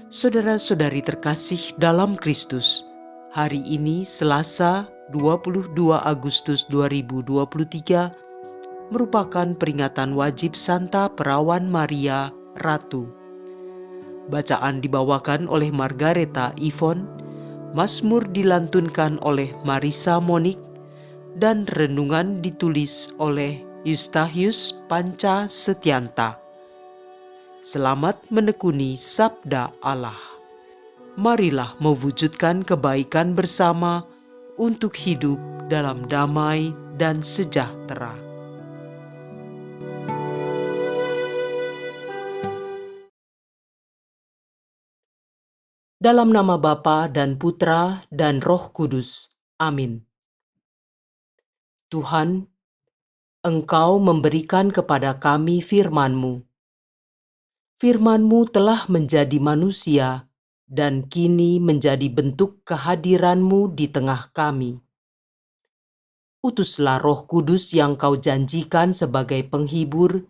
Saudara-saudari terkasih dalam Kristus, hari ini Selasa 22 Agustus 2023 merupakan peringatan wajib Santa Perawan Maria Ratu. Bacaan dibawakan oleh Margareta Yvonne, Mazmur dilantunkan oleh Marisa Monik, dan renungan ditulis oleh Eustachius Panca Setianta. Selamat menekuni Sabda Allah. Marilah mewujudkan kebaikan bersama untuk hidup dalam damai dan sejahtera. Dalam nama Bapa dan Putra dan Roh Kudus. Amin. Tuhan, Engkau memberikan kepada kami firman-Mu. Firman-Mu telah menjadi manusia dan kini menjadi bentuk kehadiran-Mu di tengah kami. Utuslah Roh Kudus yang Kau janjikan sebagai penghibur,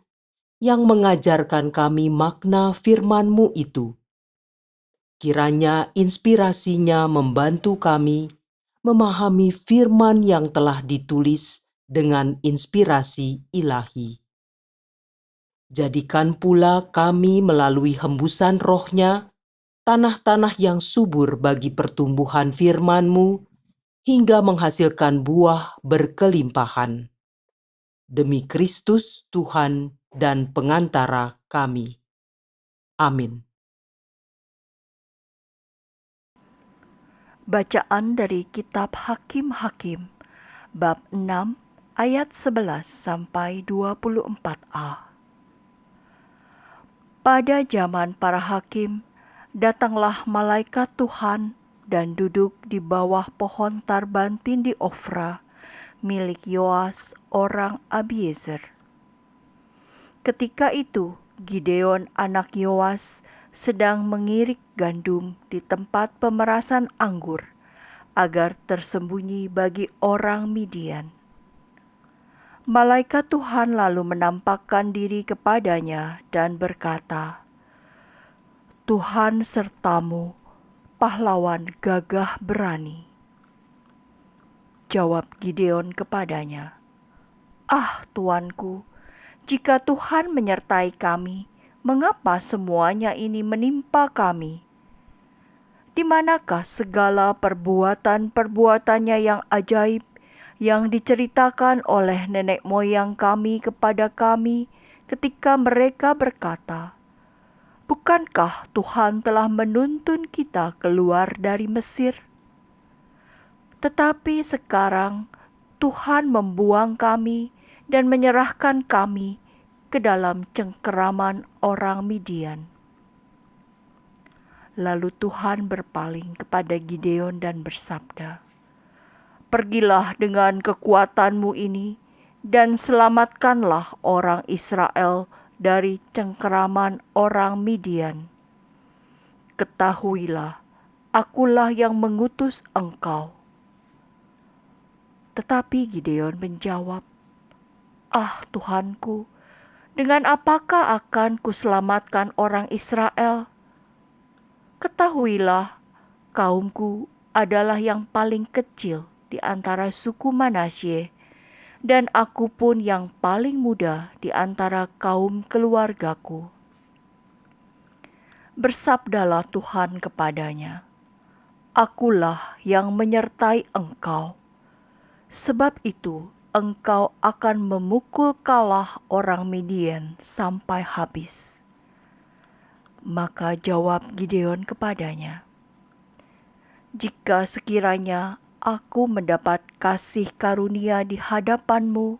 yang mengajarkan kami makna firman-Mu itu. Kiranya inspirasinya membantu kami memahami firman yang telah ditulis dengan inspirasi ilahi. Jadikan pula kami melalui hembusan Roh-Nya, tanah-tanah yang subur bagi pertumbuhan firman-Mu, hingga menghasilkan buah berkelimpahan. Demi Kristus Tuhan dan pengantara kami. Amin. Bacaan dari Kitab Hakim-Hakim, bab 6, ayat 11 sampai 24a. Pada zaman para hakim, datanglah malaikat Tuhan dan duduk di bawah pohon tarbantin di Ofra, milik Yoas orang Abiezer. Ketika itu, Gideon anak Yoas sedang mengirik gandum di tempat pemerasan anggur, agar tersembunyi bagi orang Midian. Malaikat Tuhan lalu menampakkan diri kepadanya dan berkata, "Tuhan sertamu, pahlawan gagah berani." Jawab Gideon kepadanya, "Ah, Tuanku, jika Tuhan menyertai kami, mengapa semuanya ini menimpa kami? Di manakah segala perbuatan-perbuatannya yang ajaib yang diceritakan oleh nenek moyang kami kepada kami ketika mereka berkata, 'Bukankah Tuhan telah menuntun kita keluar dari Mesir?' Tetapi sekarang Tuhan membuang kami dan menyerahkan kami ke dalam cengkeraman orang Midian." Lalu Tuhan berpaling kepada Gideon dan bersabda, "Pergilah dengan kekuatanmu ini dan selamatkanlah orang Israel dari cengkeraman orang Midian. Ketahuilah, akulah yang mengutus engkau." Tetapi Gideon menjawab, "Ah, Tuhanku, dengan apakah akan kuselamatkan orang Israel? Ketahuilah, kaumku adalah yang paling kecil di antara suku Manasye, dan aku pun yang paling muda di antara kaum keluargaku." Bersabdalah Tuhan kepadanya, "Akulah yang menyertai engkau. Sebab itu engkau akan memukul kalah orang Midian sampai habis." Maka jawab Gideon kepadanya, "Jika sekiranya aku mendapat kasih karunia di hadapanmu,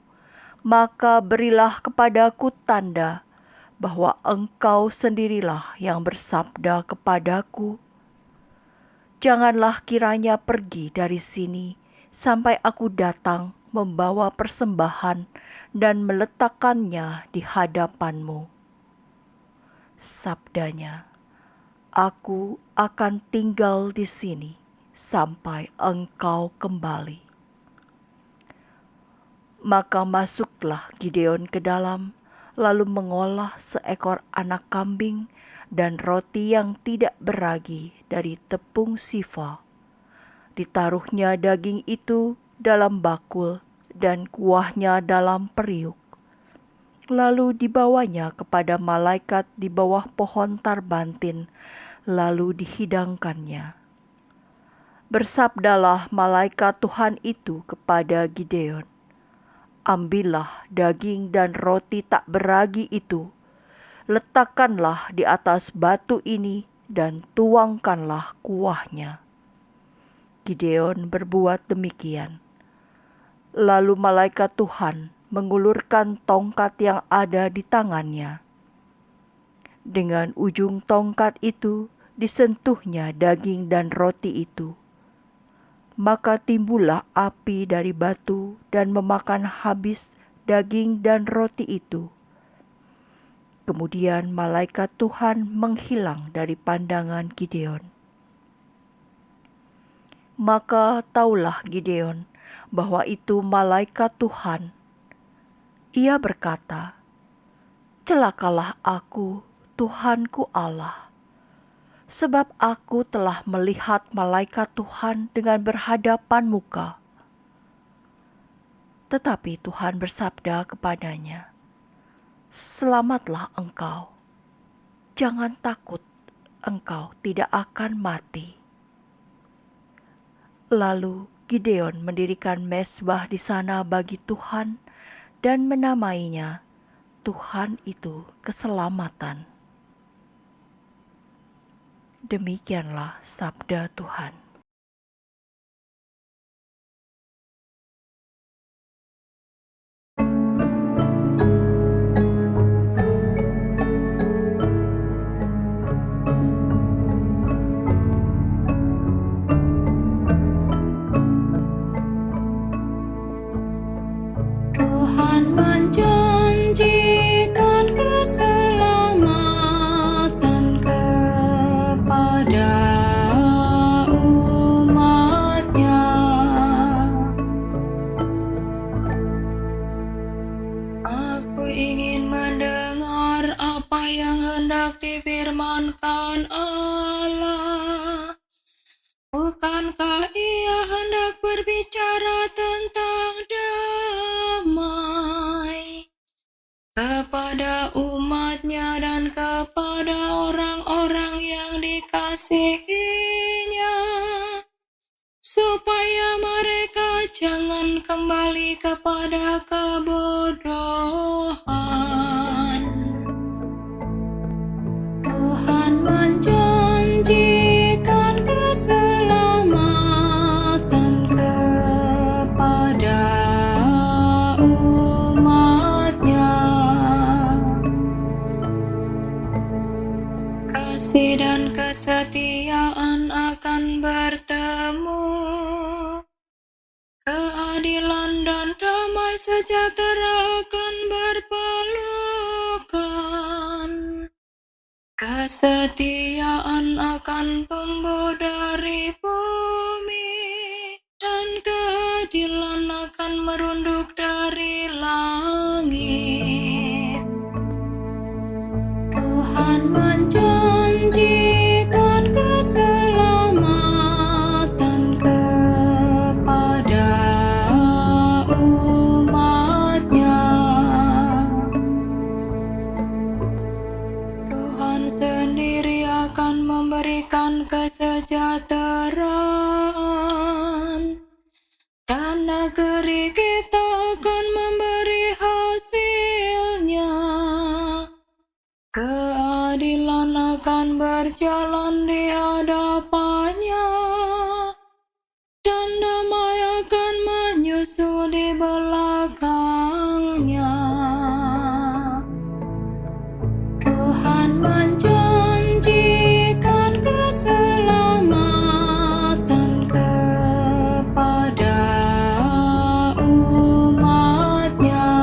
maka berilah kepadaku tanda bahwa engkau sendirilah yang bersabda kepadaku. Janganlah kiranya pergi dari sini sampai aku datang membawa persembahan dan meletakkannya di hadapanmu." Sabdanya, "Aku akan tinggal di sini sampai engkau kembali." Maka masuklah Gideon ke dalam, lalu mengolah seekor anak kambing dan roti yang tidak beragi dari tepung sifa. Ditaruhnya daging itu dalam bakul dan kuahnya dalam periuk. Lalu dibawanya kepada malaikat di bawah pohon tarbantin, lalu dihidangkannya. Bersabdalah malaikat Tuhan itu kepada Gideon, "Ambillah daging dan roti tak beragi itu, letakkanlah di atas batu ini dan tuangkanlah kuahnya." Gideon berbuat demikian. Lalu malaikat Tuhan mengulurkan tongkat yang ada di tangannya. Dengan ujung tongkat itu disentuhnya daging dan roti itu. Maka timbullah api dari batu dan memakan habis daging dan roti itu. Kemudian malaikat Tuhan menghilang dari pandangan Gideon. Maka taulah Gideon bahwa itu malaikat Tuhan. Ia berkata, "Celakalah aku, Tuhanku Allah, sebab aku telah melihat malaikat Tuhan dengan berhadapan muka." Tetapi Tuhan bersabda kepadanya, "Selamatlah engkau, jangan takut, engkau tidak akan mati." Lalu Gideon mendirikan mezbah di sana bagi Tuhan dan menamainya Tuhan itu keselamatan. Demikianlah sabda Tuhan. Tuhan menjanjikan keselamatan kepada umat-Nya. Aku ingin mendengar apa yang hendak difirmankan Allah. Bukankah Ia hendak berbicara tentang damai kepada umat-Nya dan kepada orang-orang yang dikasihi-Nya, supaya mereka jangan kembali kepada kebodohan. Tuhan menjanjikan keselamatan kepada umat-Nya. Kasih dan kesetiaan akan bertemu, keadilan dan damai sejahtera akan berpelukan. Kesetiaan akan tumbuh dari bumi, dan keadilan akan merunduk dari langit. Tuhan menjanjikan keselamatan kepada umat-Nya. Tuhan sendiri akan memberikan kesejahteraan, dan negeri kita akan memberi hasilnya. Keadilan akan berjalan di hadapannya, dan damai akan menyusul di belakangnya. Tuhan menjanjikan keselamatan kepada umat-Nya.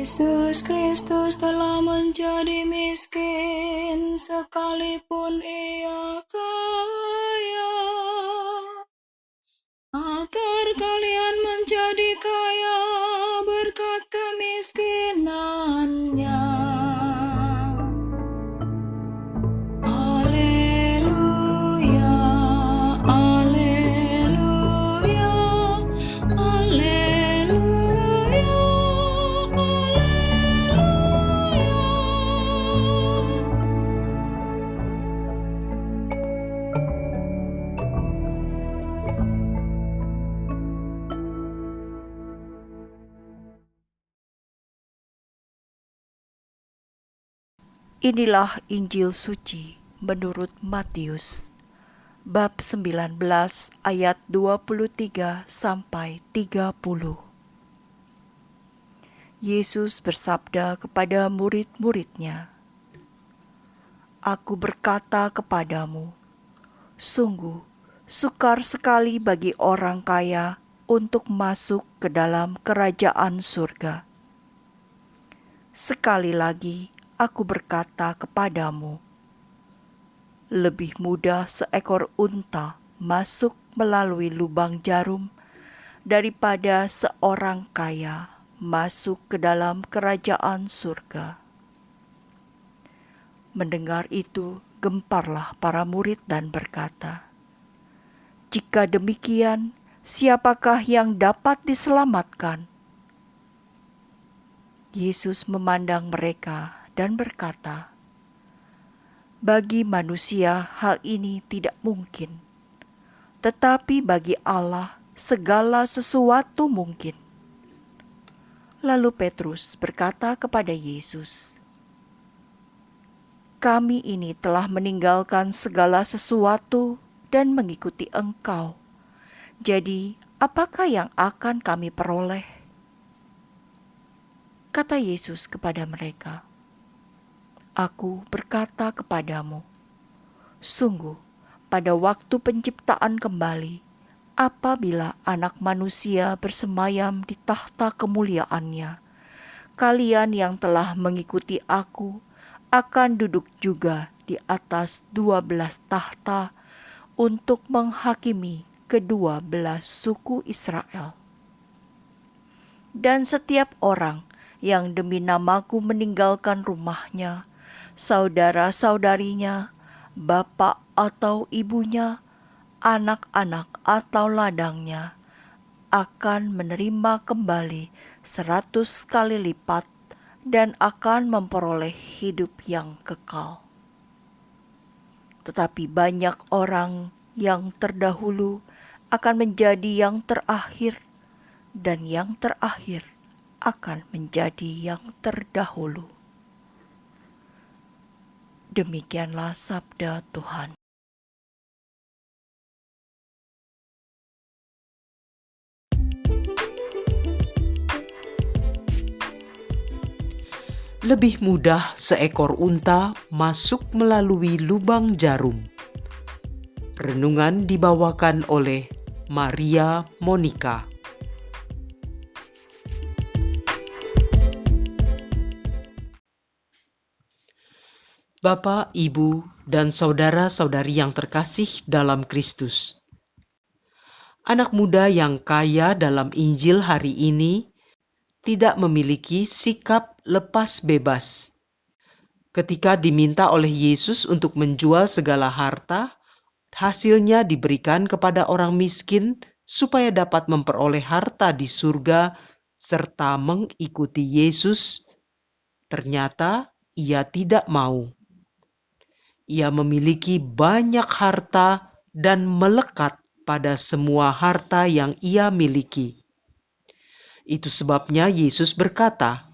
Yesus Kristus telah menjadi miskin sekalipun ia kaya, agar kalian menjadi kaya berkat kemiskinannya. Haleluya, haleluya, haleluya, haleluya. Inilah Injil suci menurut Matius, bab 19 ayat 23 sampai 30. Yesus bersabda kepada murid-muridnya, "Aku berkata kepadamu, sungguh sukar sekali bagi orang kaya untuk masuk ke dalam kerajaan surga. Sekali lagi aku berkata kepadamu, lebih mudah seekor unta masuk melalui lubang jarum daripada seorang kaya masuk ke dalam kerajaan surga." Mendengar itu, gemparlah para murid dan berkata, "Jika demikian, siapakah yang dapat diselamatkan?" Yesus memandang mereka dan berkata, "Bagi manusia hal ini tidak mungkin, tetapi bagi Allah segala sesuatu mungkin." Lalu Petrus berkata kepada Yesus, "Kami ini telah meninggalkan segala sesuatu dan mengikuti Engkau. Jadi, apakah yang akan kami peroleh?" Kata Yesus kepada mereka, "Aku berkata kepadamu, sungguh pada waktu penciptaan kembali, apabila Anak Manusia bersemayam di tahta kemuliaannya, kalian yang telah mengikuti Aku akan duduk juga di atas 12 tahta untuk menghakimi ke-12 suku Israel. Dan setiap orang yang demi namaku meninggalkan rumahnya, saudara-saudarinya, bapak atau ibunya, anak-anak atau ladangnya, akan menerima kembali 100 kali lipat dan akan memperoleh hidup yang kekal. Tetapi banyak orang yang terdahulu akan menjadi yang terakhir, dan yang terakhir akan menjadi yang terdahulu." Demikianlah sabda Tuhan. Lebih mudah seekor unta masuk melalui lubang jarum. Renungan dibawakan oleh Maria Monica. Bapak, Ibu, dan saudara-saudari yang terkasih dalam Kristus. Anak muda yang kaya dalam Injil hari ini tidak memiliki sikap lepas bebas. Ketika diminta oleh Yesus untuk menjual segala harta, hasilnya diberikan kepada orang miskin supaya dapat memperoleh harta di surga serta mengikuti Yesus. Ternyata ia tidak mau. Ia memiliki banyak harta dan melekat pada semua harta yang ia miliki. Itu sebabnya Yesus berkata,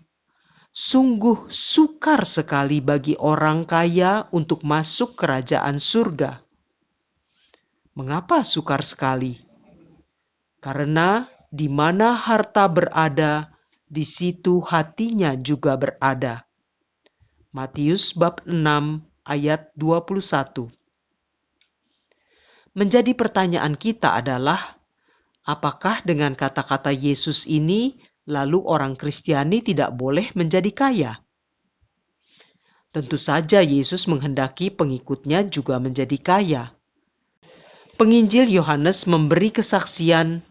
"Sungguh sukar sekali bagi orang kaya untuk masuk kerajaan surga." Mengapa sukar sekali? Karena di mana harta berada, di situ hatinya juga berada. Matius bab 6 ayat 21. Menjadi pertanyaan kita adalah, apakah dengan kata-kata Yesus ini lalu orang Kristiani tidak boleh menjadi kaya? Tentu saja Yesus menghendaki pengikutnya juga menjadi kaya. Penginjil Yohanes memberi kesaksian,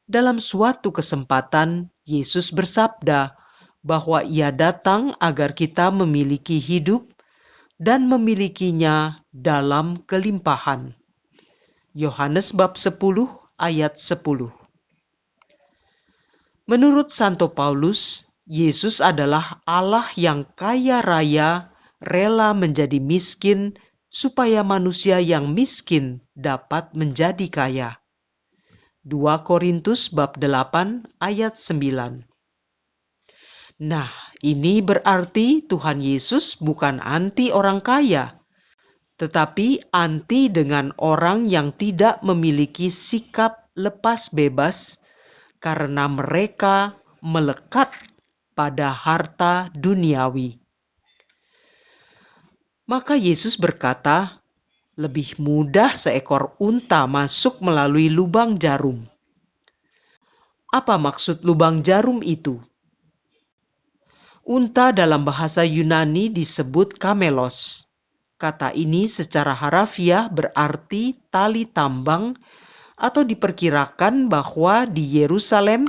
dalam suatu kesempatan Yesus bersabda bahwa Ia datang agar kita memiliki hidup dan memilikinya dalam kelimpahan. Yohanes bab 10 ayat 10. Menurut Santo Paulus, Yesus adalah Allah yang kaya raya, rela menjadi miskin supaya manusia yang miskin dapat menjadi kaya. 2 Korintus bab 8 ayat 9. Nah, ini berarti Tuhan Yesus bukan anti orang kaya, tetapi anti dengan orang yang tidak memiliki sikap lepas bebas karena mereka melekat pada harta duniawi. Maka Yesus berkata, lebih mudah seekor unta masuk melalui lubang jarum. Apa maksud lubang jarum itu? Unta dalam bahasa Yunani disebut kamelos. Kata ini secara harafiah berarti tali tambang, atau diperkirakan bahwa di Yerusalem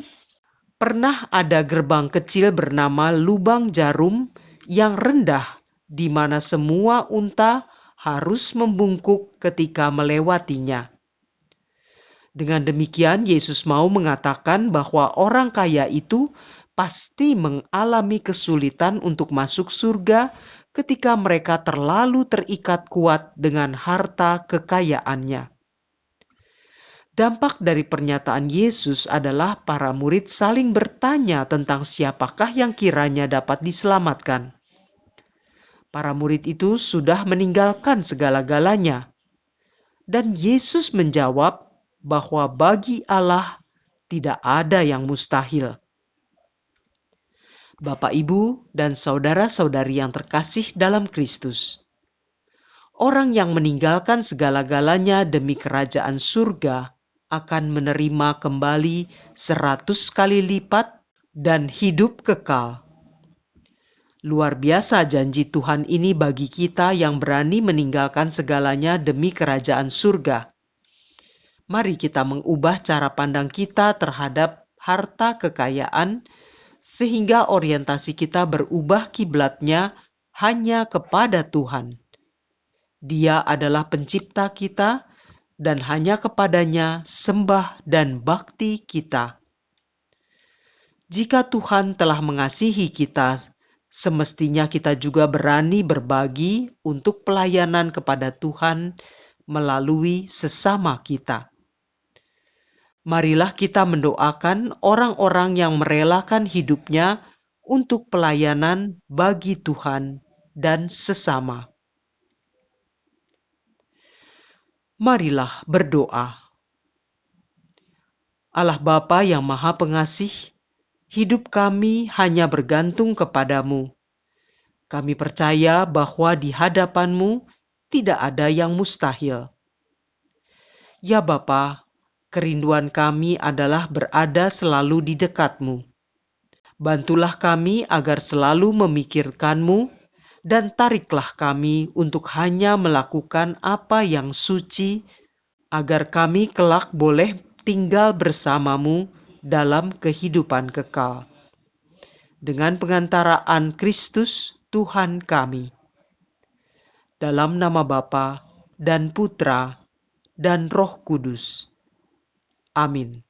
pernah ada gerbang kecil bernama lubang jarum yang rendah di mana semua unta harus membungkuk ketika melewatinya. Dengan demikian, Yesus mau mengatakan bahwa orang kaya itu pasti mengalami kesulitan untuk masuk surga ketika mereka terlalu terikat kuat dengan harta kekayaannya. Dampak dari pernyataan Yesus adalah para murid saling bertanya tentang siapakah yang kiranya dapat diselamatkan. Para murid itu sudah meninggalkan segala-galanya. Dan Yesus menjawab bahwa bagi Allah tidak ada yang mustahil. Bapak, Ibu, dan saudara-saudari yang terkasih dalam Kristus, orang yang meninggalkan segala-galanya demi kerajaan surga akan menerima kembali 100 kali lipat dan hidup kekal. Luar biasa janji Tuhan ini bagi kita yang berani meninggalkan segalanya demi kerajaan surga. Mari kita mengubah cara pandang kita terhadap harta kekayaan, sehingga orientasi kita berubah kiblatnya hanya kepada Tuhan. Dia adalah pencipta kita, dan hanya kepadanya sembah dan bakti kita. Jika Tuhan telah mengasihi kita, semestinya kita juga berani berbagi untuk pelayanan kepada Tuhan melalui sesama kita. Marilah kita mendoakan orang-orang yang merelakan hidupnya untuk pelayanan bagi Tuhan dan sesama. Marilah berdoa. Allah Bapa yang Maha Pengasih, hidup kami hanya bergantung kepadamu. Kami percaya bahwa di hadapan-Mu tidak ada yang mustahil. Ya Bapa, kerinduan kami adalah berada selalu di dekat-Mu. Bantulah kami agar selalu memikirkan-Mu, dan tariklah kami untuk hanya melakukan apa yang suci, agar kami kelak boleh tinggal bersama-Mu dalam kehidupan kekal. Dengan pengantaraan Kristus Tuhan kami. Dalam nama Bapa dan Putra dan Roh Kudus. Amin.